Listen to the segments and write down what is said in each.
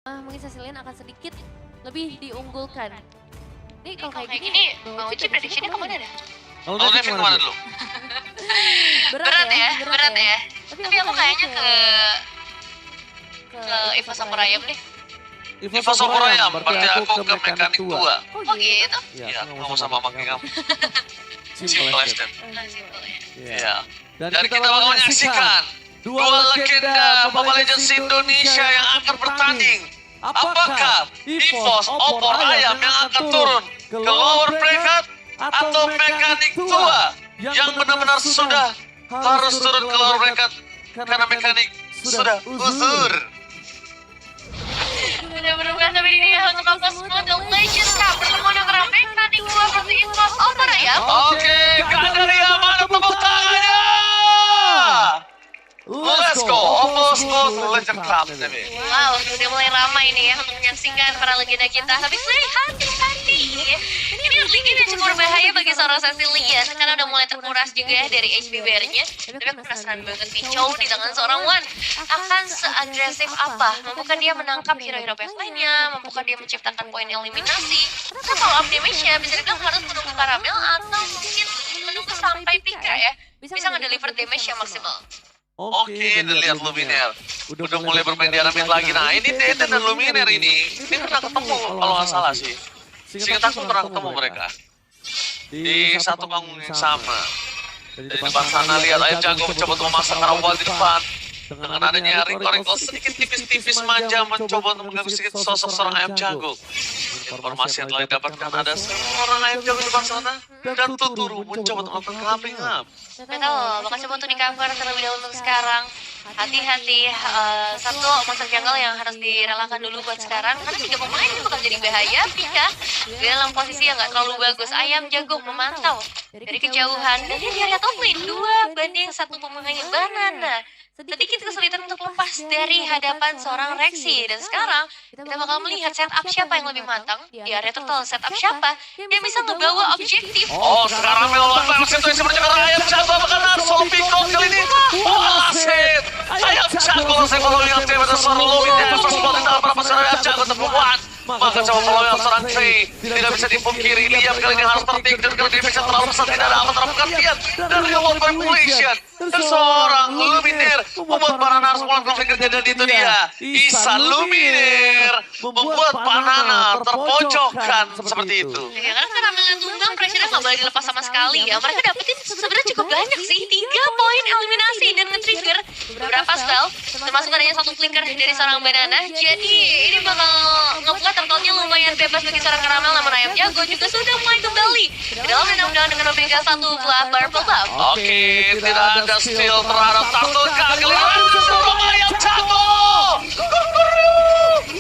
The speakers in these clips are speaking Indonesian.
mungkin Cecilian akan sedikit lebih diunggulkan. Nih kalau kayak gini, gini, Bang Uci prediksinya kemana dah? Kalau Devin kemana dulu? Berat ya. Tapi aku kayaknya ke Ivo Sakurayam deh. Ivo Sakurayam, berarti aku ke mekanik tua. Oh gitu? Iya, ngomong sama maki kamu. Simple as that. Iya. Dan kita bakal menyaksikan dua legenda Mobile Legends Indonesia yang akan bertanding. Apakah EVOS Opor Ayam yang akan turun ke lower bracket atau mekanik tua yang benar-benar sudah harus turun ke lower bracket karena mekanik sudah uzur. Sudah berubah sampai ini ya untuk Kampus Model Legends Cup pertemuan antara mekanik tua versus EVOS Opor Ayam. Oke, Gandaria mana tepuk tangannya? Let's go, Opos Legend Cup. Wow, sudah mulai ramai nih ya untuk menyaksikan para legenda kita. Tapi sebenarnya hati-hati ya. Ini legenda yang cukup berbahaya bagi seorang Cecilian karena udah mulai terkuras juga ya dari HP barrier-nya. Tapi aku penasaran banget nih, Chow di tangan seorang Wan akan seagresif apa? Mampukah dia menangkap hero-hero PS lainnya? Mampukah dia menciptakan poin eliminasi? Karena kalau up damage-nya bisa dibilang harus menunggu karamel atau mungkin menunggu sampai Pika ya. Bisa nge-deliver damage yang maksimal. Oke, dan lihat Luminaire. Udah mulai bermain di arah mid lagi. Nah, ini Deden dan Luminaire ini pernah ketemu kalau nggak salah sih. Seingat aku pernah ketemu mereka. Di satu panggung yang sama. Dari depan sana lihat Ayam Jago mencoba untuk memaksa Karawal di depan. Dengan adanya Ringko sedikit tipis-tipis manja mencoba untuk mengganggu sedikit sosok seorang Ayam Jago. Informasi yang telah didapatkan ada seorang Ayam Jago di depan sana. Dan Tuturu mencoba untuk melakukan covering up. Betul, bakal coba untuk di cover terlebih dahulu untuk sekarang. Hati-hati, satu monster jungle yang harus direlakan dulu buat sekarang. Karena 3 pemain ini bakal jadi bahaya. Pika dalam posisi yang gak terlalu bagus. Ayam Jago memantau dari kejauhan. Dan dia di area top lane, 2 banding 1 pemain Banana. Sedikit kesulitan untuk lepas dari hadapan seorang Rexy. Dan sekarang kita bakal melihat setup siapa yang lebih matang. Di area total setup siapa yang bisa ngebawa objektif. Oh, sekarang melakukan situasi berjalan Ayam Jago bakal solo pick off kali ini. Wah, shit. Ayam Jago saya kalau yang tim ada seorang Lumin di atas spot di dalam perapatan Ayam Jago terbuat. Maka coba kalau yang seorang Trey tidak bisa dipungkiri. Liam kali ini harus tertik dan kali ini bisa terlalu besar tidak dapat terpengertian dari remote manipulation. Dan seorang Luminaire membuat Banana harus melakukan konflik dan itu dia. Isa Luminaire membuat Banana terpojokkan seperti itu. Ya, karena karamel tumbang pressure-nya nggak boleh dilepas sama sekali ya. Mereka dapetin sebenarnya cukup banyak sih. 3 poin eliminasi dan nge-trigger beberapa spell. Termasuk adanya 1 flicker dari seorang Banana. Jadi ini bakal ngebuat totalnya lumayan bebas bagi seorang karamel. Namun Ayam Jago juga sudah mulai kembali ke dalam undang-undang dengan Omega 1 Purple Buff. Oke, tidak ada steal terhadap satu kali. Ayam Jago!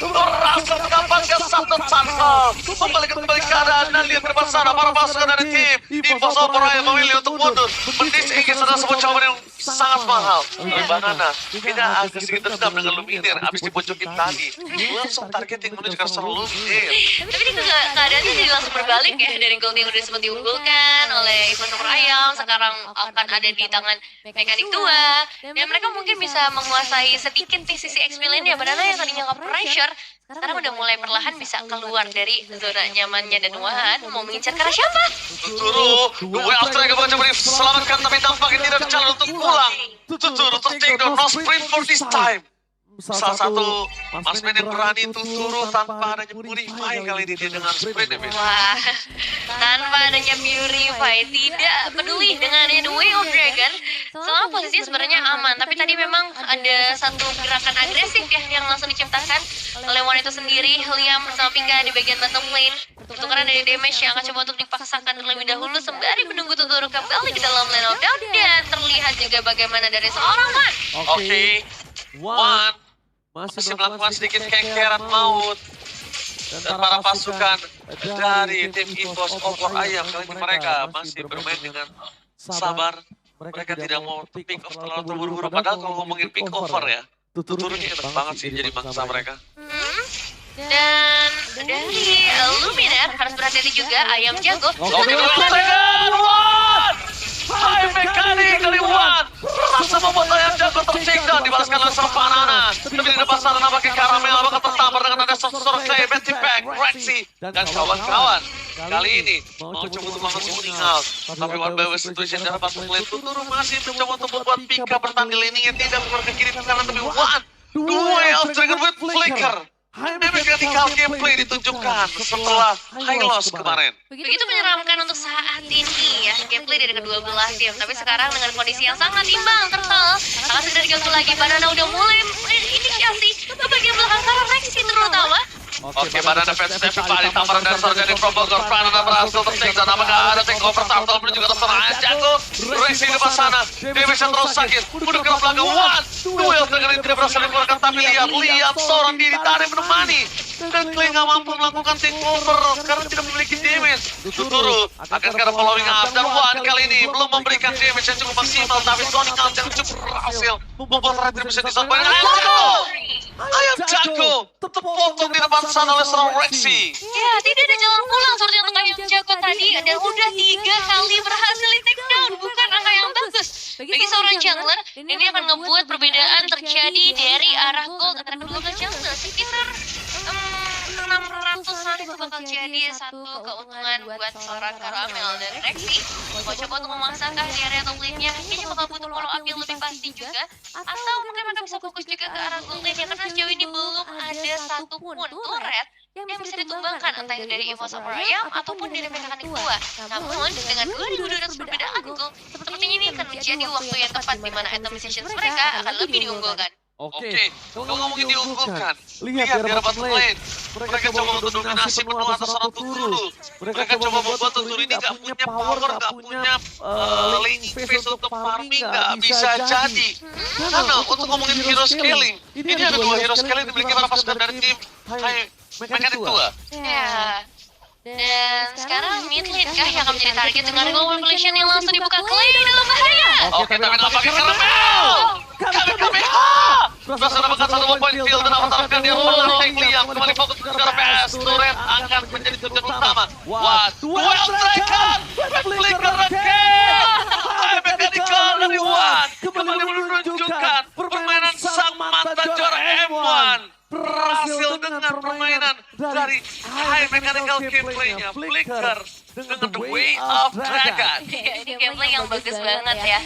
Berhasil mendapatkan satu tackle. Kembali keadaan dan lihat ke depan sana para pasukan dari tim EVOS Opor Ayam memilih untuk mundur. Mendisingin salah sebuah jawaban yang sangat mahal. Tapi Banana tidak agak sedikit dendam dengan Luminaire habis dipojokin tadi. Langsung targeting menuju ke arah Luminaire. Tapi ini keadaannya jadi langsung berbalik ya. Dari gold yang udah sempat diunggulkan oleh EVOS Opor Ayam. Sekarang akan ada di tangan mekanik tua. Dan mereka mungkin bisa menguasai sedikit di sisi XP lainnya. Banana yang tadinya nggak pressure sekarang udah mulai perlahan bisa keluar dari zona nyamannya dan Wan mau mengincar ke arah siapa? Tuturu, gue after yang coba selamatkan tapi tampaknya tidak ada jalan untuk pulang. Tuturu terting down, no sprint for this time. Salah satu masmen yang berani Tuturu tanpa adanya Purify kali ini dia dengan sprint. Wah, tanpa adanya Purify, tidak peduli dengan adanya The Way of Dragon. Selama posisinya sebenarnya aman, tapi tadi memang ada satu gerakan agresif ya yang langsung diciptakan oleh Wan itu sendiri. Liam bersama Pika di bagian bottom lane. Pertukaran dari damage yang akan coba untuk dipaksakan terlebih dahulu sembari menunggu Tuturu kembali ke dalam lane of down. Dan terlihat juga bagaimana dari seorang Wan. Oke, Wan masih melakukan sedikit kekeran maut. Dan para pasukan dari tim EVOS Opor Ayam kali ini mereka masih bermain dengan sabar. Mereka tidak mau pick off terlalu terburu-buru. Padahal kalau ngomongin pick over ya, Tuturunya enak banget sih jadi mangsa mereka. Dan dari Luminaire harus berhati-hati juga Ayam Jago. Oke, Hai mekanik dari Wan. Rasa membuat Ayam Jago tercegah dibalaskan oleh seorang Banana. Tapi di depan sana nampaknya Karamel bakal tertampar dengan Rexy dan kawan-kawan. Kali ini mau coba untuk melakukan swing out. Tapi one by one situation dari Batuk Lane Tuturu masih mencoba untuk membuat Pika bertahan di lane yang tidak keluar ke kiri ke kanan. Tapi one, dua yang trigger with flicker. Mechanical gameplay ditunjukkan setelah high loss kemarin. Begitu menyeramkan untuk saat ini ya, gameplay dari kedua belah tim. Tapi sekarang dengan kondisi yang sangat imbang, tertal, akan segera diganggu lagi. Banana udah mulai inisiasi ke bagian belakang karena Rexy terutama. Oke, Banana fans everybody, tamparan dasar dari Probogor. Banana berhasil tertik dan apakah ada take over turtle pun juga terserah Jago. Rexy di depan sana, dia bisa terus sakit. Udah ke belakang, one, duel kali ini tidak berhasil dikeluarkan. Tapi lihat seorang diri tarik menemani. Dan Clay nggak mampu melakukan take over karena tidak memiliki damage. Tuturu akan segera following up. Dan one kali ini belum memberikan damage yang cukup maksimal. Tapi Sonic Out yang cukup berhasil membuat Retribution disampaikan. Ayam Jago tetap potong di depan sana oleh seorang Rexy. Ya, tidak ada jalan pulang seperti untuk Ayam Jago tadi. Dan udah 3 kali berhasil di take down. Bukan angka yang bagus. Bagi seorang jungler, ini akan ngebuat perbedaan terjadi dari arah gold antara kedua belah jungler. Sekitar 600-an itu bakal jadi satu keuntungan buat seorang Caramel dan Rexy. Mau coba untuk memaksakah di area top lane-nya, kayaknya bakal butuh follow up yang lebih pasti juga. Atau mungkin mereka bisa fokus juga ke arah gold lane-nya, karena sejauh ini belum ada satupun turret yang bisa ditumbangkan, entah itu dari EVOS Ayam ataupun dari mekanik tua. Namun dengan 2.200 perbedaan gold, sepertinya ini akan menjadi waktu yang tepat di mana item decisions mereka akan lebih diunggulkan. Oke, kalau ngomongin diunggulkan, lihat di hadapan lane. Mereka coba untuk dominasi penuh atas seorang Tuturu. Mereka coba membuat Tuturu ini gak punya power, gak punya lane space untuk farming, gak bisa jadi. Karena untuk ngomongin hero scaling, ini ada 2 hero scaling dimiliki para pasukan dari tim Mekanik tua. Ya. Dan sekarang mid lane kah yang akan menjadi target dengan global population yang langsung dibuka. Clay dalam bahaya. Oke, tapi nggak pakai Caramel. Kami berhasil dapatkan 1 point kill dan akan dia melantai Liam kembali fokus ke PS. Turret akan menjadi tujuan utama. Wah, duel striker, flicker again. Mechanical dari One kembali menunjukkan permainan sang mantan juara M1. Berhasil dengan permainan dari high mechanical gameplay-nya, Flicker dengan The Way of Dragon. Ini gameplay yang bagus banget ya,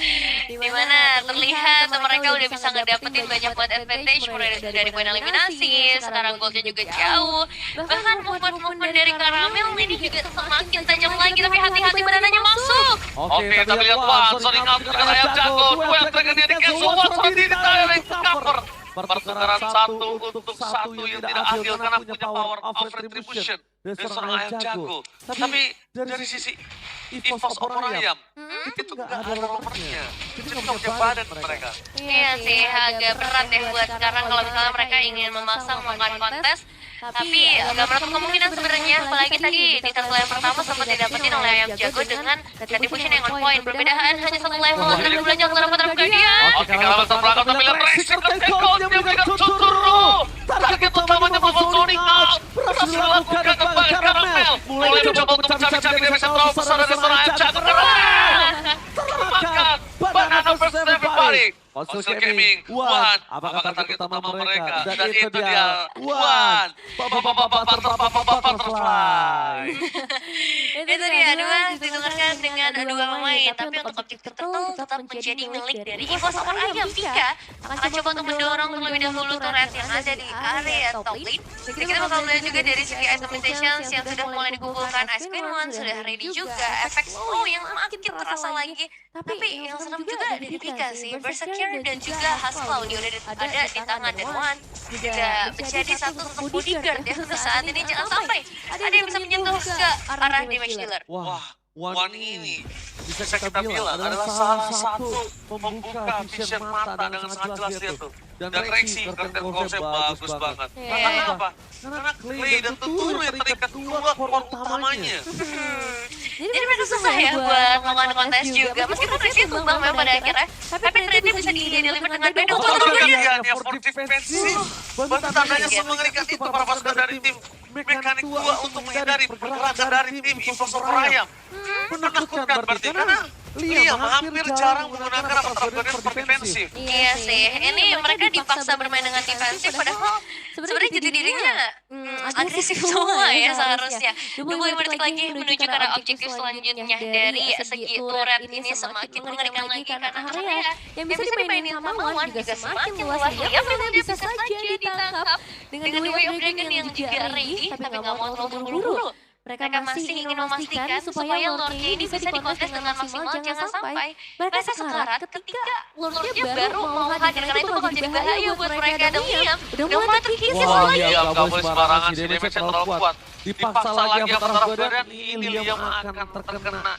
dimana terlihat mereka udah bisa ngedapetin banyak buat advantage mulai dari poin eliminasi, sekarang goldnya juga jauh. Bahkan movement dari Caramel ini juga semakin tajam lagi, tapi hati-hati banananya masuk. Oke, kita lihat One, Sonic Out dengan Ayam Jago, Duel Dragon dia di cancel, One sendiri ditarik ke cover. Pertukaran 1 untuk 1 yang tidak adil karena punya power of retribution dari seorang Ayam Jago. Tapi dari sisi EVOS Ayam, itu nggak ada nomornya. Jadi nggak punya badan mereka. Iya sih, agak berat ya buat sekarang kalau misalnya mereka ingin memasang melakukan kontes. Tapi nggak menutup kemungkinan sebenarnya, apalagi tadi di satu level pertama sempat didapetin oleh Ayam Jago dengan retribution yang on point. Perbedaan hanya 1 level antara dua belah jungler antara Guardian. Oke, kalau terbelakang tapi lihat Rexy tertekol, dia memberikan Tuturu. Target utamanya bakal Sonic Out. Berhasil dilakukan dengan Caramel. Mulai mencoba untuk mencari-cari dia bisa terlalu besar dari seorang Ayam Jago. Termakan Banana versus everybody. Monster Gaming, One, apakah target utama mereka? Dan itu dia, One, Butterfly. Itu dia, dua ditukarkan dengan 2 pemain. Tapi untuk objek tertentu tetap menjadi milik dari EVOS Ayam. Pika akan coba untuk mendorong terlebih dahulu turret yang ada di area top lane. Dan kita bakal melihat juga dari segi itemizations yang sudah mulai dikumpulkan. Ice Queen One sudah ready juga, efek slow yang makin terasa lagi. Tapi yang serem juga dari Pika sih, Berserker dan juga Husklaw dia udah ada di tangan, dan One juga menjadi satu bodyguard ya untuk saat ini. Jangan sampai ada yang bisa menyentuh ke arah damage dealer. Wah, One ini bisa kita bilang adalah salah satu pembuka vision mata dengan sangat jelas dia tuh. Dan Rexy curtain konsep bagus banget. Karena apa? Karena Clay dan Tuturu yang terikat 2 core utamanya. Jadi mereka susah ya buat melakukan kontes juga. Meskipun Rexy tumbang memang pada akhirnya, tapi trade-nya bisa dideliver dengan baik. Bagiannya for defensif. Bahkan tandanya semengerikan itu para pasukan dari tim Mekanik tua untuk menghindari pergerakan dari tim EVOS Ayam. Menakutkan berarti karena Liam hampir jarang menggunakan pertarungan for defensif. Iya sih, ini mereka dipaksa bermain dengan defensif, padahal sebenarnya jati dirinya agresif semua ya seharusnya. 25 detik lagi menuju ke arah objektif selanjutnya dari segi turret ini semakin mengerikan lagi karena area yang bisa dimainin sama lawan juga semakin luas. Liam memang bisa saja ditangkap dengan The Way of Dragon yang juga ready tapi nggak mau terlalu buru-buru. Mereka masih ingin memastikan supaya Lordnya ini bisa dikontes dengan maksimal, jangan sampai mereka sekarat ketika Lordnya baru mau hadir, karena itu bakal jadi bahaya buat mereka. Dan Liam udah mulai terkikis lagi. Iya, gak boleh sembarangan, si damage terlalu kuat. Dipaksa lagi Avatar of Guardian, ini Liam akan terkena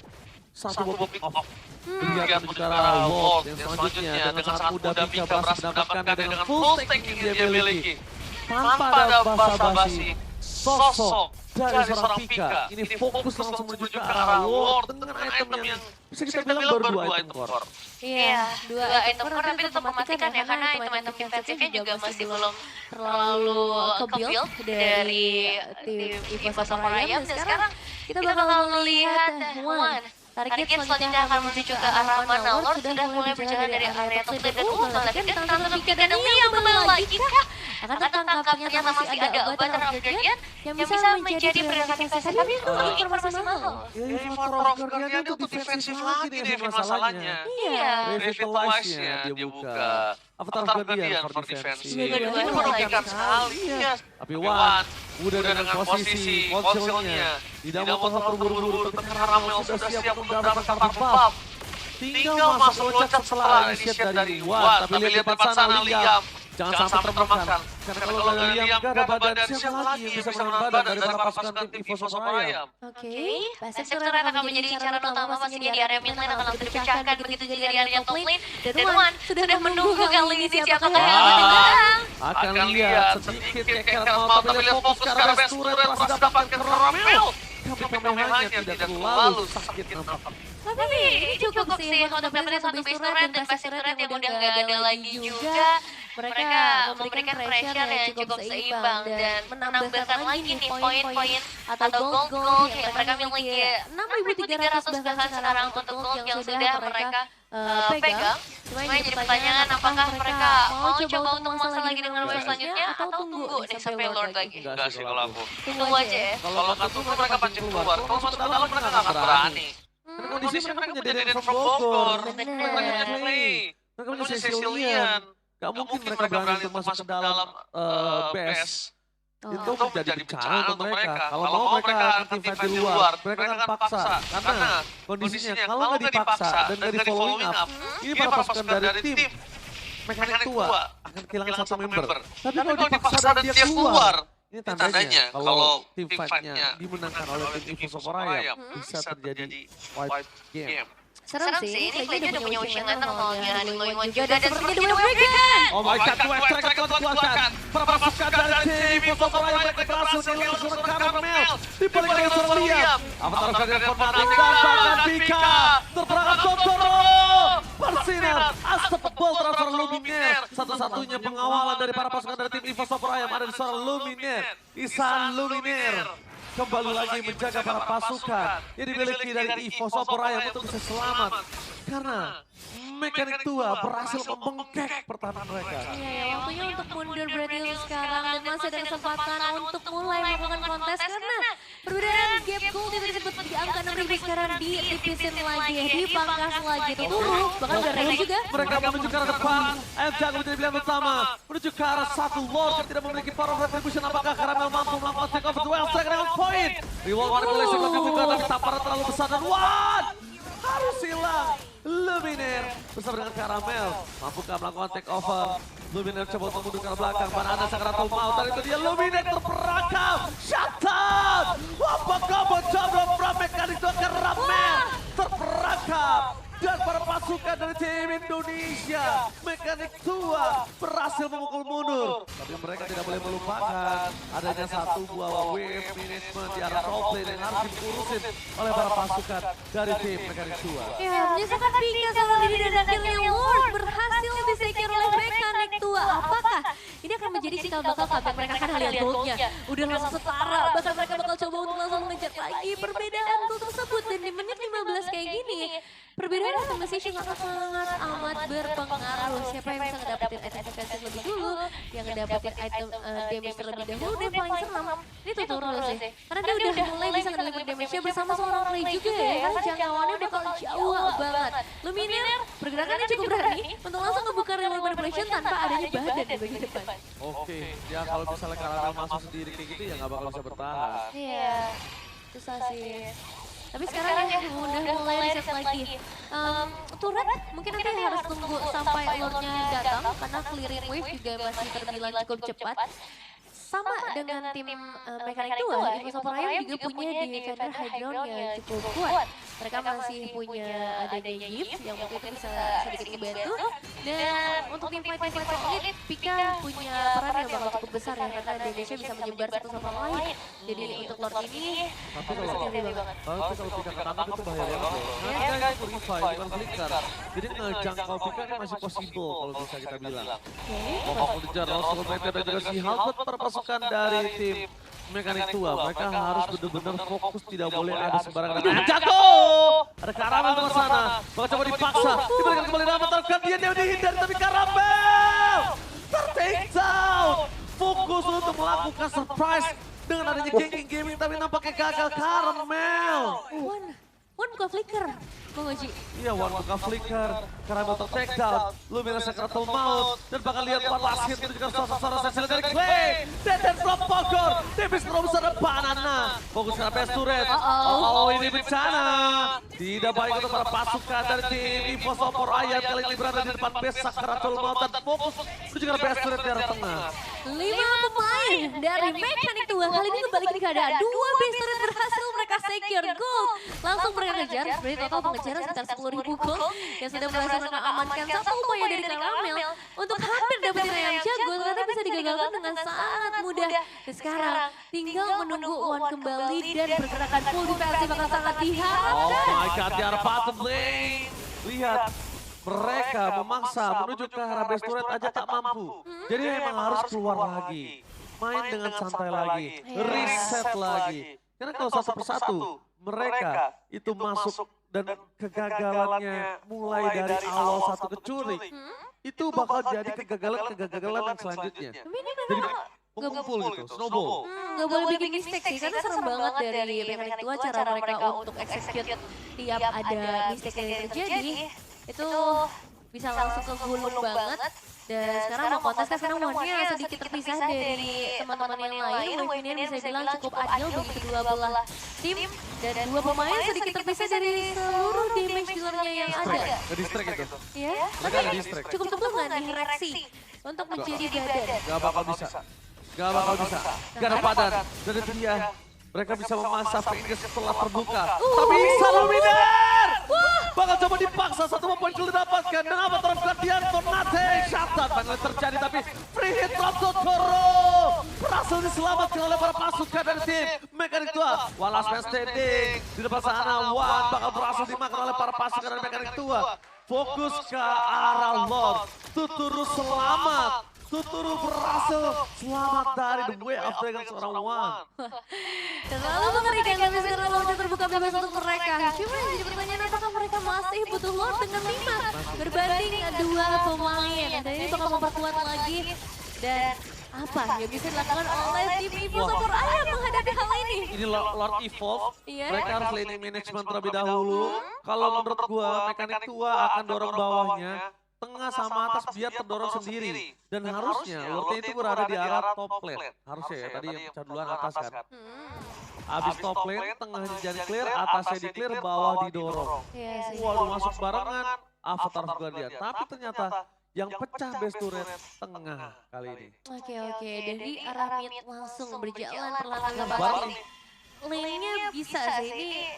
satu bom pick off. Dia menuju ke arah Lord yang selanjutnya dengan sangat mudah Pika berhasil mendapatkannya dengan full stacking yang dia miliki. Tanpa ada basa-basi, sosok dari seorang Pika ini fokus langsung menuju ke arah Lord dengan item yang bisa kita bilang baru 2 item core. Iya, 2 item core tapi tetap mematikan ya, karena item-item defensifnya juga masih belum terlalu ke-build dari tim EVO Samurai Ayam. Dan sekarang kita bakal melihat Juan. Target selanjutnya akan menuju ke arah mana. Lord sudah mulai berjalan dari area top lane dan melihat tantangan Pika dan Liam kembali lagi kah? Akan tertangkap, ternyata masih ada Avatar of Guardian yang bisa menjadi prioritas sasaran. Tapi itu informasi mahal. Avatar of Guardian itu defensif lagi deh masalahnya. Iya. Revitalize-nya dia buka. Avatar of Guardian for defense. Iya, Itu merugikan sekali. Tapi Wan udah dengan posisi ponselnya. Tidak mau terburu-buru, tapi Caramel sudah siap untuk mendapatkan buff. Tinggal masuk loncat setelah initiate dari Wan. Tapi lihat depan sana Liam. Jangan sampai termakan. Karena kalau nggak Liam gak ada badan, siapa lagi yang bisa melawan badan dari para pasukan tim EVO Samurai Ayam? Oke, Passive Turret akan menjadi incaran utama pastinya di area mid lane akan langsung dipecahkan, begitu juga di area top lane. Dan Wan sudah menunggu kali ini siapakah yang akan menyerang. Akan lihat sedikit kekeran mau, tapi lihat fokus ke arah best turret masih dapatkan Caramel. Tapi Kamehamanya tidak terlalu sakit nampak. Tapi ini cukup sih untuk dapetin satu base turret dan passive turret yang udah nggak ada lagi juga. Mereka memberikan pressure yang cukup seimbang dan menambahkan lagi nih poin-poin atau gold yang mereka miliki. 6.300 bahkan sekarang untuk gold yang sudah mereka pegang. Cuma jadi pertanyaan, apakah mereka mau coba untuk masa lagi dengan wave selanjutnya atau tunggu nih sampai Lord lagi? Enggak sih kalau aku. Tunggu aja ya. Kalau nggak tunggu mereka pancing keluar. Kalau masuk ke dalam mereka nggak akan berani. Karena kondisi mereka punya Deden from Bogor. Mereka punya Clay. Mereka punya Cecilian. Gak mungkin mereka berani untuk masuk ke dalam base. Itu menjadi bencana untuk mereka. Kalau mau mereka akan tim di luar. Mereka akan paksa. Karena kondisinya kalau nggak dipaksa dan nggak di following up, ini para pasukan dari tim mekanik tua akan kehilangan satu member. Tapi kalau dipaksa dan dia keluar, ini tandanya kalau tim fight-nya dimenangkan oleh tim EVO Samurai Ayam bisa terjadi wipe game. Serem sih, ini Clay-nya udah punya Ocean Lantern soalnya, Running Going juga, dan sepertinya The Way of Dragon! Oh my god, West Dragon kuat-kuatkan! Para pasukan dari tim EVO Samurai Ayam mereka berhasil melawan seorang Caramel! Dibalik oleh seorang Liam! Avatar of Guardian Fortnite tambahkan Pika! Terperangkap Totoro! Bersinar! Asap tebal transfer Luminaire! Satu-satunya pengawalan dari para pasukan dari tim EVO Samurai Ayam ada di seorang Luminaire! Isan Luminaire! Kembali lagi menjaga para pasukan yang dimiliki dari EVO Samurai Ayam untuk bisa selamat. Karena mekanik tua berhasil membengkek pertahanan mereka. Iya, waktunya untuk mundur berarti sekarang dan masih ada kesempatan untuk mulai melakukan kontes karena perbedaan gap gold itu disebut di angka 6.000 sekarang ditipisin lagi, dipangkas lagi, itu turun, bahkan udah ready juga. Mereka menuju ke arah depan, Ayam Jago menjadi pilihan utama, menuju ke arah satu Lord yang tidak memiliki power of retribution. Apakah Caramel mampu melakukan take over duel strike dengan poin? Reward manipulation lebih buka, tapi tamparan terlalu besar dan Wan harus hilang. Luminaire bersama dengan Caramel mampukah melakukan take over. Luminaire coba untuk mundur ke arah belakang, mana ada Sakratul Maut, dan itu dia Luminaire terperangkap. Shut up! Apakah mencoba from mekanik tua Caramel terperangkap? Dan para pasukan dari tim Indonesia, mekanik tua berhasil memukul mundur. Tapi mereka tidak boleh melupakan adanya satu buah wave management di arah top lane yang harus diurusin oleh para pasukan dari tim mekanik tua. Ya, menyesakan Pika sama diri dan akhirnya Lord berhasil disecure oleh mekanik tua. 2. Apakah ini akan menjadi cikal bakal comeback mereka kan lihat goldnya udah langsung setara, bahkan mereka bakal coba untuk langsung mengejar lagi perbedaan gol tersebut. Dan di menit 15 kayak gini perbedaan optimization akan sangat amat berpengaruh. Siapa yang bisa ngedapetin item defensive lebih dulu, yang ngedapetin item damage terlebih dahulu, dan paling senang ini Totoro sih, karena dia udah mulai bisa ngedeliver damage-nya bersama seorang Ray juga ya, karena jangkauannya bakal jauh banget. Lumineer pergerakannya cukup berani untuk langsung ngebuka real manipulation tanpa adanya badan di bagian depan. Oke, ya kalau misalnya Karamel masuk sendiri kayak gitu ya nggak bakal bisa bertahan. Iya, susah sih. Tapi sekarang ya udah mulai reset lagi. Turret mungkin nanti harus tunggu sampai lordnya datang karena clearing wave juga masih terbilang cukup cepat. Sama dengan tim mekanik tua, Evo Samurai juga punya defender high ground yang cukup kuat. Mereka masih punya adanya Yip yang mungkin itu bisa sedikit membantu. Dan untuk tim fight solid, Pika punya peran yang bakal cukup besar ya, karena damage-nya bisa menyebar satu sama lain. Jadi untuk Lord ini Tapi harus hati-hati banget. kalau Pika ketangkap itu bahaya banget loh. Karena guys, Riva itu kan flicker. Jadi ngejangkau Pika ini masih possible kalau bisa kita bilang. Pokok mengejar Rasul Meteor dan juga si Halbert para pasukan dari tim mekanik tua. Mereka harus benar-benar fokus, tidak boleh ada sembarangan. Jatuh! Ada Karamel di sana. Bakal coba dipaksa. Diberikan kembali nama terdekat dia dihindari, tapi Karamel ter-take down. Fokus untuk melakukan surprise dengan adanya gengking gaming, tapi nampaknya gagal Karamel. One buka flicker, Momoji. Iya, One buka flicker, Karamel ter-take down, Lumina Sakratul Maut, dan bakal lihat balas hit menunjukkan suara sensitif dari Clay. Dan from Bogor, Davis terus ada Banana. Fokus ke best turret. Oh, ini bencana. Tidak baik untuk para pasukan dari tim Evo Sopor Ayam kali ini berada di depan base Sakratul Maut dan fokus menunjukkan best turret di arah tengah. 5 pemain dari mekanik tua kali ini kembali ke keadaan 2 base turret berhasil mereka secure gold. Langsung mereka kejar, sebenarnya total pengejaran sekitar 10.000 gold yang sudah berhasil mereka amankan. Satu upaya dari Karamel untuk hampir dapetin ayam jago, ternyata bisa digagalkan dengan sangat mudah. Dan sekarang tinggal menunggu One kembali dan pergerakan full defensive bakal sangat Oh diharapkan. my god, di arah bottom lane. Lihat, mereka memaksa menuju ke arah base turret aja tak mampu. Jadi memang harus keluar lagi. Main dengan santai lagi, reset lagi. Karena kalau satu persatu mereka itu masuk dan kegagalannya mulai dari awal satu kecuri, itu bakal jadi kegagalan yang selanjutnya. Tapi ini Jadi memang mengumpul gitu, snowball. nggak boleh bikin mistake sih, karena serem banget dari mekanik tua cara mereka untuk execute tiap ada mistake yang terjadi. Itu bisa langsung ke gulung banget. Dan sekarang mau kontes kan sekarang One-nya sedikit terpisah dari teman-teman yang lain. Wave ini bisa bilang cukup adil bagi kedua belah tim. Dan dua pemain sedikit terpisah dari seluruh damage dealernya yang ada. Nge-distract itu. Ya, Mereka tapi nge-distract. cukup tebal nggak nih reaksi untuk menjadi badan? Gak bakal bisa. Gak bakal bisa. Gak ada padan. Dari dia. Mereka bisa memaksa Phoenix setelah terbuka. Tapi bisa Lumineer! Bakal coba dipaksa, satu poin kali didapatkan. Dan apa terus gantian Tornate. Shutdown finally terjadi, tapi free hit from Totoro. Berhasil diselamatkan oleh para pasukan dari tim mekanik tua. Wallace man standing. Di depan sana, One bakal berhasil dimakan oleh para pasukan dari mekanik tua. Fokus ke arah Lord. Totoro selamat. Totoro berhasil selamat dari the way of dragon seorang One. Terlalu mengerikan tapi sekarang waktunya terbuka bebas untuk mereka. Cuma yang jadi pertanyaan, apakah mereka masih butuh Lord dengan 5 berbanding 2 pemain. Dan ini bakal memperkuat lagi. Dan apa yang bisa dilakukan oleh tim Evo Sopor Ayam menghadapi hal ini? Ini Lord Evolve, Iya. mereka harus laning management terlebih dahulu. Kalau menurut gua, mekanik tua akan dorong bawahnya, tengah sama atas biar terdorong sendiri. Dan harusnya Lordnya itu berada di arah top lane. Harusnya ya, tadi yang pecah duluan atas kan. Abis top lane, tengahnya jadi clear, atasnya di clear, bawah didorong. Iya sih. Waduh, masuk barengan, Avatar Guardian. Tapi ternyata yang pecah base turret tengah kali ini. Oke, dari arah mid langsung berjalan perlahan nggak Bareng apa-apa. nih. Lane-nya bisa sih ini,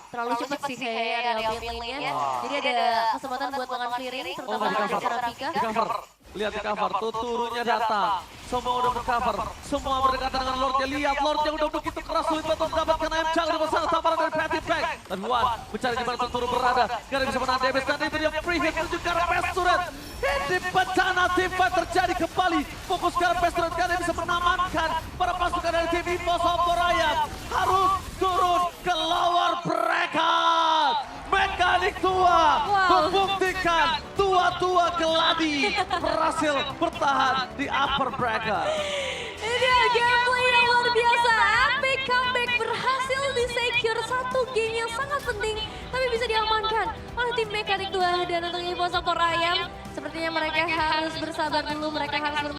terlalu cepet sih kayaknya area mid lane-nya. Jadi ada kesempatan buat makan clearing, terutama nggak dari di-cover. cara Pika. Di cover, lihat di cover, Tuturunya datang. Semua udah bercover, semua berdekatan dengan Lordnya. Lihat Lord yang udah begitu keras sulit untuk mendapatkan ayam jago dengan sangat tamparan dari Patty Pack. Dan One mencari di mana Tuturu berada. Gak ada yang bisa menahan damage dan itu dia free hit menuju ke arah best turret. Ini bencana tim fight terjadi kembali. Evo's Ayam harus turun ke lower bracket. Mekanik tua membuktikan tua-tua geladi berhasil bertahan di upper bracket. Ini dia gameplay yang luar biasa. Epic comeback berhasil di-secure satu game yang sangat penting. Tapi bisa diamankan oleh tim Mekanik tua. Dan untuk Evo's Ayam, sepertinya mereka harus bersabar dulu. Mereka harus